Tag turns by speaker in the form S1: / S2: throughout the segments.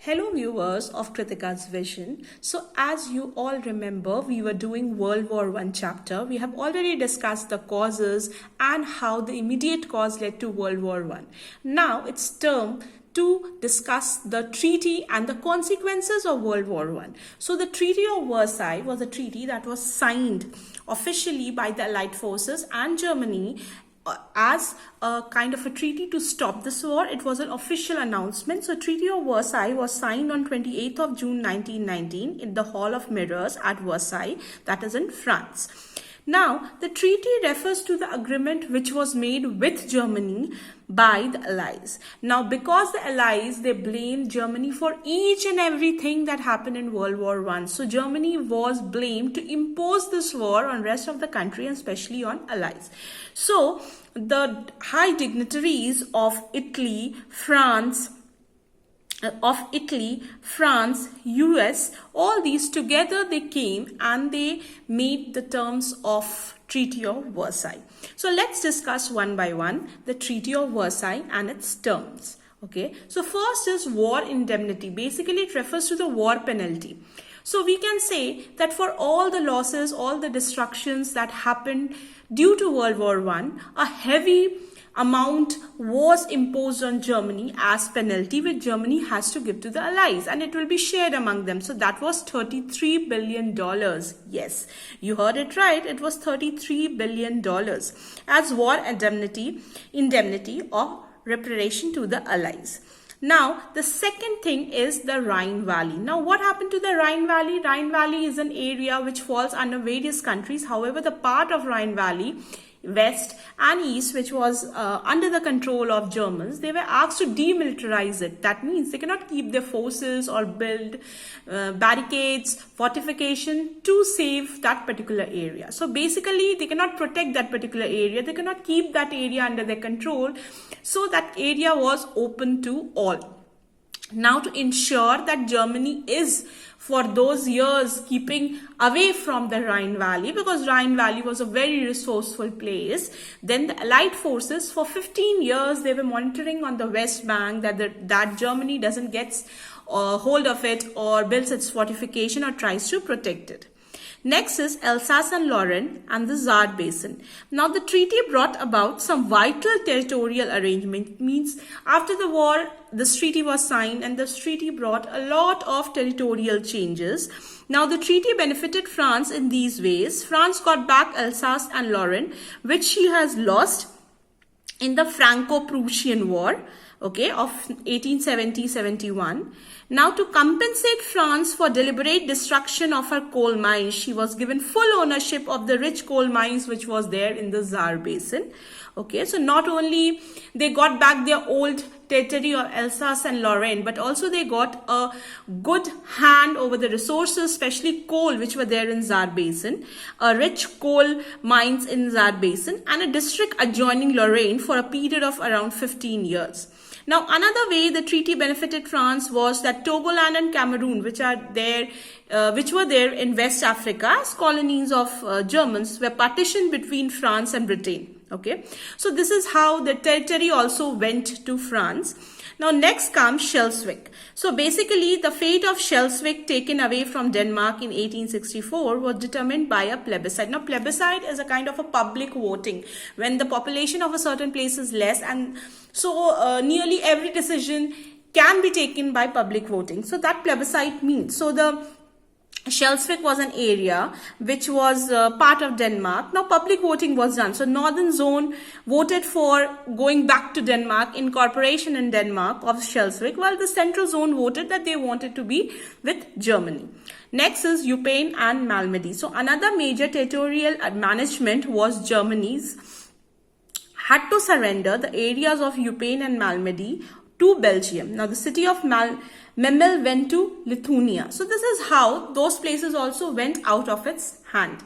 S1: Hello viewers of Kritika's Vision. So as you all remember, we were doing World War I chapter. We have already discussed the causes and how the immediate cause led to World War I. Now it's term to discuss the treaty and the consequences of World War I. So the Treaty of Versailles was a treaty that was signed officially by the Allied forces and Germany as a kind of a treaty to stop this war. It was an official announcement. So Treaty of Versailles was signed on 28th of June 1919 in the Hall of Mirrors at Versailles, that is in France. Now, the treaty refers to the agreement which was made with Germany by the Allies. Now, because the Allies, they blamed Germany for each and everything that happened in World War I. So, Germany was blamed to impose this war on rest of the country and especially on Allies. So, the high dignitaries of Italy, France, US, all these together they came and they made the terms of Treaty of Versailles. So let's discuss one by one the Treaty of Versailles and its terms. Okay, so first is war indemnity. Basically, it refers to the war penalty. So we can say that for all the losses, all the destructions that happened due to World War I, a heavy amount was imposed on Germany as penalty, which Germany has to give to the Allies, and it will be shared among them. So that was $33 billion. Yes, you heard it right. It was $33 billion as war indemnity or reparation to the Allies. Now, the second thing is the Rhine Valley. Now, what happened to the Rhine Valley? Rhine Valley is an area which falls under various countries. However, the part of Rhine Valley, West and East, which was under the control of Germans, they were asked to demilitarize it. That means they cannot keep their forces or build barricades, fortification to save that particular area. So basically, they cannot protect that particular area. They cannot keep that area under their control. So that area was open to all. Now, to ensure that Germany is for those years keeping away from the Rhine Valley, because Rhine Valley was a very resourceful place, then the Allied forces for 15 years they were monitoring on the West Bank that Germany doesn't get hold of it or builds its fortification or tries to protect it. Next is Alsace and Lorraine and the Saar Basin. Now the treaty brought about some vital territorial arrangement. Means after the war, this treaty was signed and this treaty brought a lot of territorial changes. Now the treaty benefited France in these ways. France got back Alsace and Lorraine, which she has lost in the Franco-Prussian War, okay, of 1870-71. Now, to compensate France for deliberate destruction of her coal mines, she was given full ownership of the rich coal mines which was there in the Saar Basin. Okay, so not only they got back their old territory of Alsace and Lorraine, but also they got a good hand over the resources, especially coal, which were there in Saar Basin, a rich coal mines in Saar Basin, and a district adjoining Lorraine for a period of around 15 years. Now, another way the treaty benefited France was that Togoland and Cameroon, which were there in West Africa as colonies of Germans, were partitioned between France and Britain. Okay, so this is how the territory also went to France. Now, next comes Schleswig. So basically, the fate of Schleswig taken away from Denmark in 1864 was determined by a plebiscite. Now, plebiscite is a kind of a public voting when the population of a certain place is less, and so nearly every decision can be taken by public voting. So that plebiscite means, so the Schleswig was an area which was part of Denmark. Now public voting was done. So northern zone voted for going back to Denmark, incorporation in Denmark of Schleswig, while the central zone voted that they wanted to be with Germany. Next is Ukraine and Malmedy. So another major territorial management was Germany's had to surrender the areas of Ukraine and Malmedy to Belgium. Now the city of Memel went to Lithuania. So this is how those places also went out of its hand.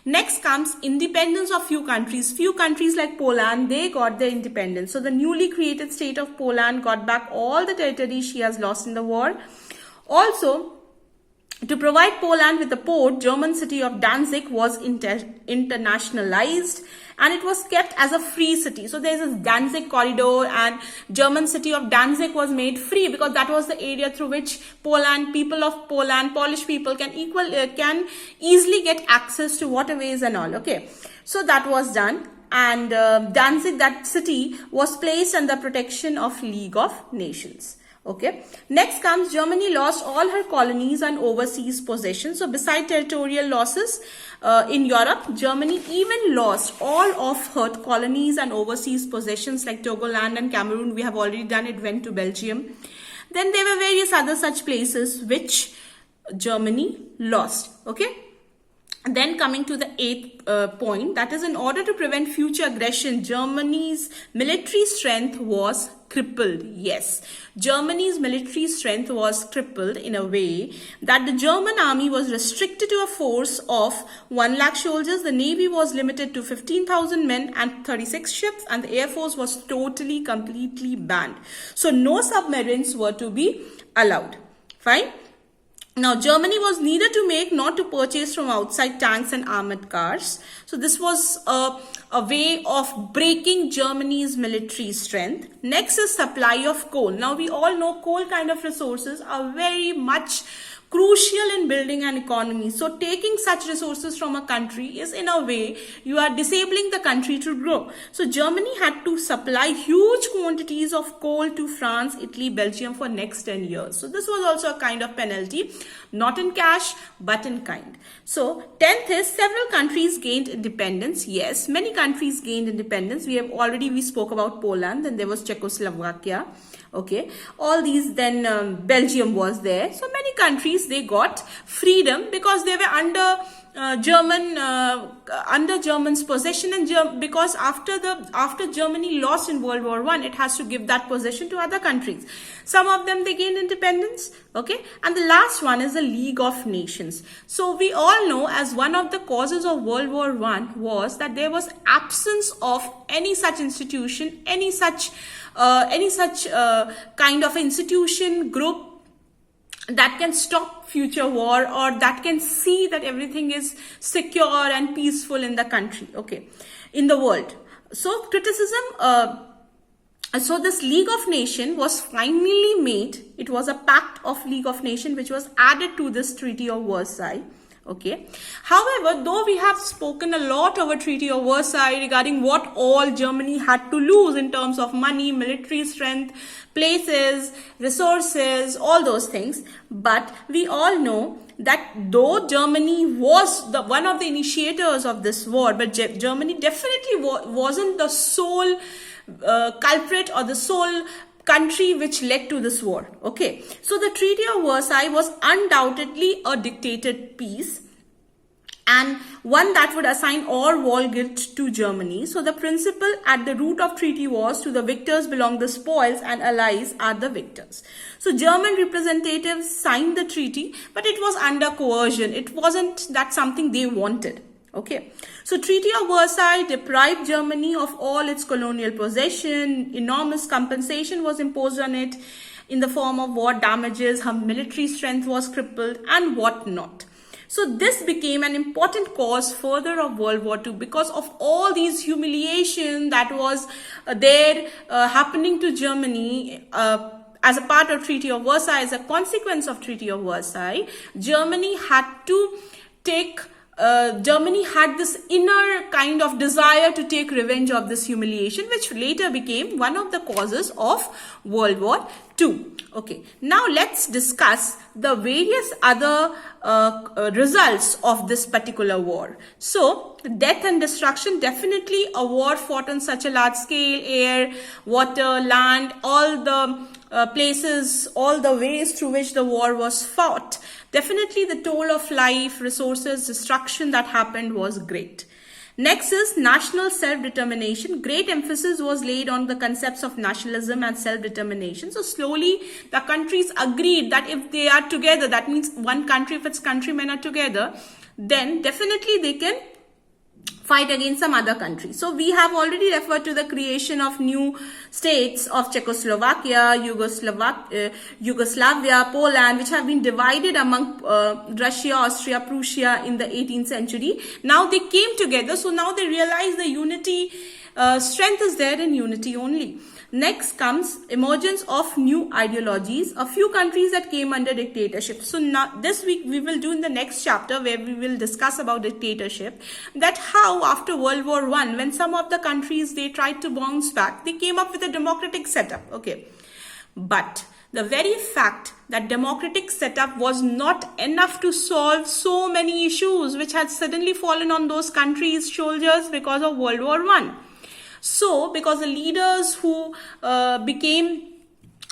S1: Next comes independence of few countries. Few countries like Poland, they got their independence. So the newly created state of Poland got back all the territory she has lost in the war. Also, To provide Poland with a port, German city of Danzig was internationalized and it was kept as a free city. So there's this Danzig corridor and German city of Danzig was made free because that was the area through which people of Poland, Polish people can easily get access to waterways and all. Okay, so that was done. And Danzig, that city, was placed under protection of League of Nations. Okay. Next comes Germany lost all her colonies and overseas possessions. So beside territorial losses in Europe, Germany even lost all of her colonies and overseas possessions like Togoland and Cameroon. We have already done it, went to Belgium. Then there were various other such places which Germany lost. Okay. Then coming to the eighth point, that is, in order to prevent future aggression, Germany's military strength was crippled. Yes, Germany's military strength was crippled in a way that the German army was restricted to a force of 1 lakh soldiers. The navy was limited to 15,000 men and 36 ships, and the air force was completely banned. So no submarines were to be allowed. Fine. Now, Germany was neither to make nor to purchase from outside tanks and armored cars. So this was a way of breaking Germany's military strength. Next is supply of coal. Now, we all know coal kind of resources are very much crucial in building an economy. So taking such resources from a country is, in a way, you are disabling the country to grow. So Germany had to supply huge quantities of coal to France, Italy, Belgium for next 10 years. So this was also a kind of penalty, not in cash, but in kind. So 10th is several countries gained independence. Yes, many countries gained independence. We spoke about Poland, then there was Czechoslovakia. Okay, all these, then Belgium was there. So many countries, they got freedom because they were under German's possession, and because after Germany lost in World War I, it has to give that possession to other countries. Some of them, they gained independence. Okay, and the last one is the League of Nations. So we all know, as one of the causes of World War I was that there was absence of any such institution, any such kind of institution, group that can stop future war or that can see that everything is secure and peaceful in the country, okay, in the world. So criticism, so this League of Nations was finally made. It was a pact of League of Nations which was added to this Treaty of Versailles. Okay. However, though we have spoken a lot over Treaty of Versailles regarding what all Germany had to lose in terms of money, military strength, places, resources, all those things, but we all know that though Germany was one of the initiators of this war, but Germany definitely wasn't the sole culprit or the sole country which led to this war. Okay, so the Treaty of Versailles was undoubtedly a dictated peace and one that would assign all war guilt to Germany. So the principle at the root of treaty was, to the victors belong the spoils and allies are the victors. So German representatives signed the treaty, but it was under coercion. It wasn't that something they wanted. Okay, so Treaty of Versailles deprived Germany of all its colonial possession. Enormous compensation was imposed on it in the form of war damages. Her military strength was crippled and whatnot. So this became an important cause further of World War II because of all these humiliation that was there happening to Germany as a part of Treaty of Versailles. As a consequence of Treaty of Versailles, Germany had this inner kind of desire to take revenge of this humiliation, which later became one of the causes of World War II. Okay, now let's discuss the various other results of this particular war. So, death and destruction, definitely a war fought on such a large scale, air, water, land, all the places, all the ways through which the war was fought. Definitely the toll of life, resources, destruction that happened was great. Next is national self-determination. Great emphasis was laid on the concepts of nationalism and self-determination. So slowly the countries agreed that if they are together, that means one country, if its countrymen are together, then definitely they can fight against some other country. So we have already referred to the creation of new states of Czechoslovakia, Yugoslavia, Poland, which have been divided among Russia, Austria, Prussia in the 18th century. Now they came together, so now they realize the unity, strength is there in unity only. Next comes emergence of new ideologies, a few countries that came under dictatorship. So now this week we will do in the next chapter where we will discuss about dictatorship, that how after World War I, when some of the countries they tried to bounce back, they came up with a democratic setup. Okay, but the very fact that democratic setup was not enough to solve so many issues which had suddenly fallen on those countries' shoulders because of World War I. So, because the leaders who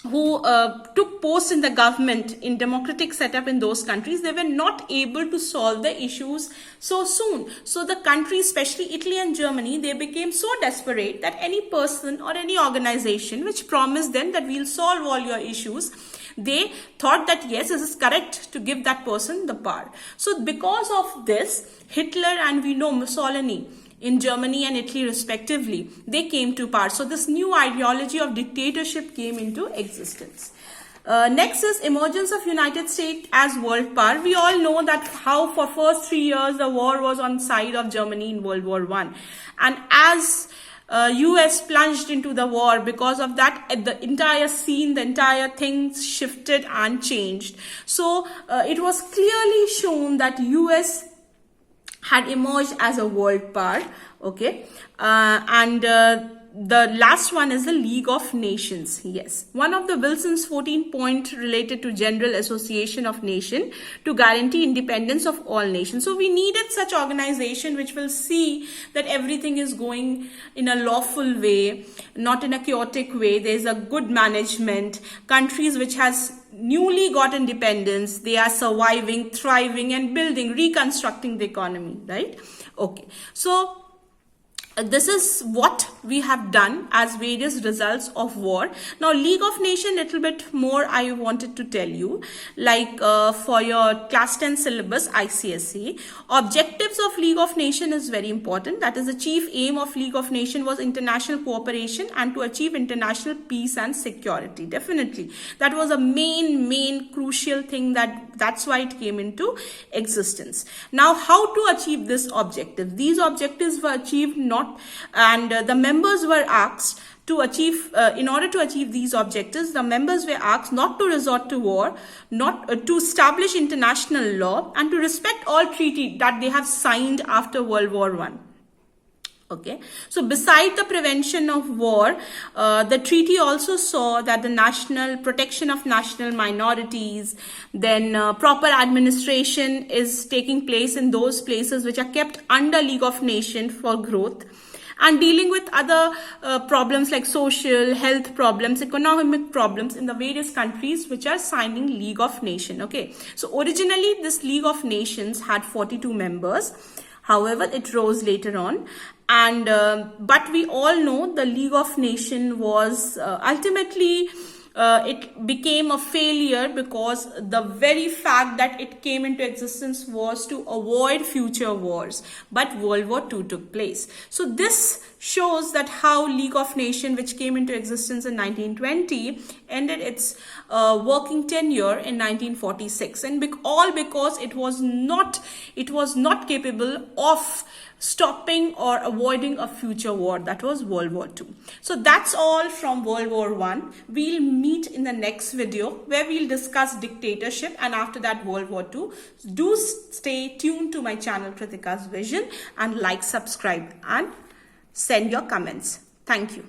S1: took posts in the government in democratic setup in those countries, they were not able to solve the issues so soon. So the countries, especially Italy and Germany, they became so desperate that any person or any organization which promised them that we'll solve all your issues, they thought that yes, this is correct to give that person the power. So because of this, Hitler and we know Mussolini in Germany and Italy respectively, they came to power. So this new ideology of dictatorship came into existence. Next is emergence of United States as world power. We all know that how for first 3 years the war was on side of Germany in World War I. And as US plunged into the war, because of that the entire scene, the entire thing shifted and changed. So it was clearly shown that US had emerged as a world power. Okay, the last one is the League of Nations. Yes, one of the Wilson's 14 point related to General Association of Nations to guarantee independence of all nations. So we needed such organization which will see that everything is going in a lawful way, not in a chaotic way. There is a good management. Countries which has newly got independence, they are surviving, thriving and building, reconstructing the economy, right? Okay, so this is what we have done as various results of war. Now League of Nations, little bit more I wanted to tell you, like for your class 10 syllabus ICSE, objectives of League of Nations is very important. That is, the chief aim of League of Nations was international cooperation and to achieve international peace and security. Definitely that was a main crucial thing, that's why it came into existence. Now how to achieve this objective? These objectives were achieved the members were asked to achieve, in order to achieve these objectives, the members were asked not to resort to war, not to establish international law, and to respect all treaties that they have signed after World War I. Okay, so beside the prevention of war, the treaty also saw that the national protection of national minorities, then proper administration is taking place in those places which are kept under League of Nations for growth, and dealing with other problems like social, health problems, economic problems in the various countries which are signing League of Nations. Okay, so originally this League of Nations had 42 members. However, it rose later on, and but we all know the League of Nations was ultimately it became a failure because the very fact that it came into existence was to avoid future wars, but World War II took place. So this shows that how League of Nations, which came into existence in 1920, ended its working tenure in 1946, and all because it was not capable of stopping or avoiding a future war, that was World War II. So that's all from World War I. We'll meet in the next video where we'll discuss dictatorship, and after that World War II. Do stay tuned to my channel Kritika's Vision, and like, subscribe and send your comments. Thank you.